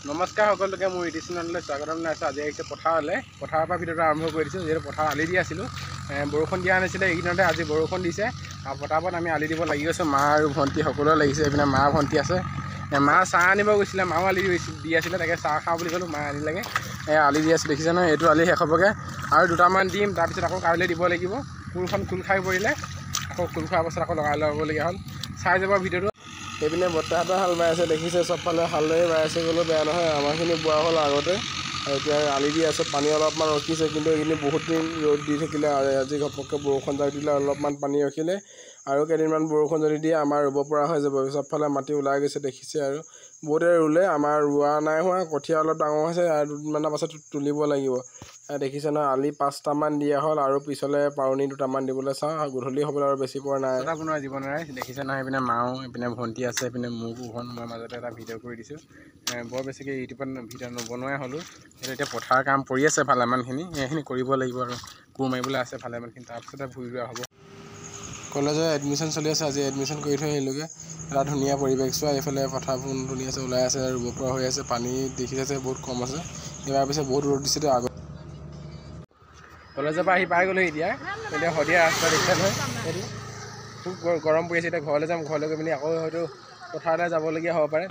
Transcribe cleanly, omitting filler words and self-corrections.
নমস্কাৰ সকলোকে মোৰ ইউটিউব চেনেললৈ স্বাগতম জনাইছোঁ। আজি আহিছে পথাৰলৈ। পথাৰৰ পৰা ভিডিঅ'টো আৰম্ভ কৰি দিছোঁ। যিহেতু পথাৰ আলি দি আছিলোঁ, বৰষুণ দিয়া নাছিলে, এইকেইদিনতে আজি বৰষুণ দিছে আৰু পথাৰত আমি আলি দিব লাগি গৈছোঁ। মা আৰু ভণ্টি সকলোৱে লাগিছে। এইপিনে মা ভণ্টি আছে। মা চাহ আনিব গৈছিলে, মাও আলি দি আছিলে, তাকে চাহ খাওঁ বুলি ক'লোঁ, মা আনিলেগৈ। আলি দি আছে, দেখিছে নহয়, এইটো আলি শেষ হ'বগৈ আৰু দুটামান দিম, তাৰপিছত আকৌ কাইলৈ দিব লাগিব। কোৰখন খোল খাই পৰিলে, আকৌ খোল খোৱাৰ পাছত আকৌ লগাই ল'বলগীয়া হ'ল। চাই যাব ভিডিঅ'টো। সেইপিনে বৰ্তাহঁতে হাল বাই আছে, দেখিছে চবফালে হালদৰে বাই আছে, গ'লেও বেয়া নহয়। আমাৰখিনি বোৱা হ'ল আগতে, এতিয়া আলি দি আছে। পানী অলপমান ৰখিছে, কিন্তু এইখিনি বহুত দিন ৰ'দ দি থাকিলে, আজি ঘপককৈ বৰষুণ যাক দিলে, অলপমান পানী ৰখিলে। আৰু কেইদিনমান বৰষুণ যদি দিয়ে আমাৰ ৰুব পৰা হৈ যাব। চবফালে মাটি ওলাই গৈছে, দেখিছে। আৰু বহুতে ৰুলে, আমাৰ ৰোৱা নাই হোৱা। কঠীয়া অলপ ডাঙৰ হৈছে, আৰু দুদিনমানৰ পাছত তুলিব লাগিব। দেখিছে নহয়, আলি 5টামান দিয়া হ'ল, আৰু পিছলৈ পাৰণি 2টামান দিবলৈ চাওঁ। আৰু গধূলি হ'বলৈ আৰু বেছি পৰা নাই। আপোনাৰ জীৱনেৰে দেখিছে নহয়, এইপিনে মাও, এইপিনে ভণ্টি আছে, এইপিনে মোৰখন মই মাজতে এটা ভিডিঅ' কৰি দিছোঁ। বৰ বেছিকৈ ইউটিউবত ভিডিঅ' নবনোৱাই হ'লোঁ। সেইটো এতিয়া পথাৰ কাম পৰি আছে ভালেমানখিনি, সেইখিনি কৰিব লাগিব আৰু কোৰ মাৰিবলৈ আছে ভালেমানখিনি, তাৰপিছতে ভূই ৰোৱা হ'ব। কলেজৰ এডমিশ্যন চলি আছে, আজি এডমিশ্যন কৰি থৈ আহিলোগৈ। এটা ধুনীয়া পৰিৱেশ চোৱা, এইফালে পথাৰবোৰ ধুনীয়াছে ওলাই আছে, ৰুব পৰা হৈ আছে। পানী দেখিছে বহুত কম আছে, এইবাৰ পিছে বহুত ৰ'দ দিছেতো। আগত কলেজৰ পৰা আহি পাই গ'লোঁ। এতিয়া শদিয়া ৰাস্তা দেখিছে নহয়, সেইটো খুব গৰম পৰি আছে। এতিয়া ঘৰলৈ যাম, ঘৰলৈ গৈ পিনি আকৌ হয়তো পথাৰলৈ যাবলগীয়া হ'ব পাৰে।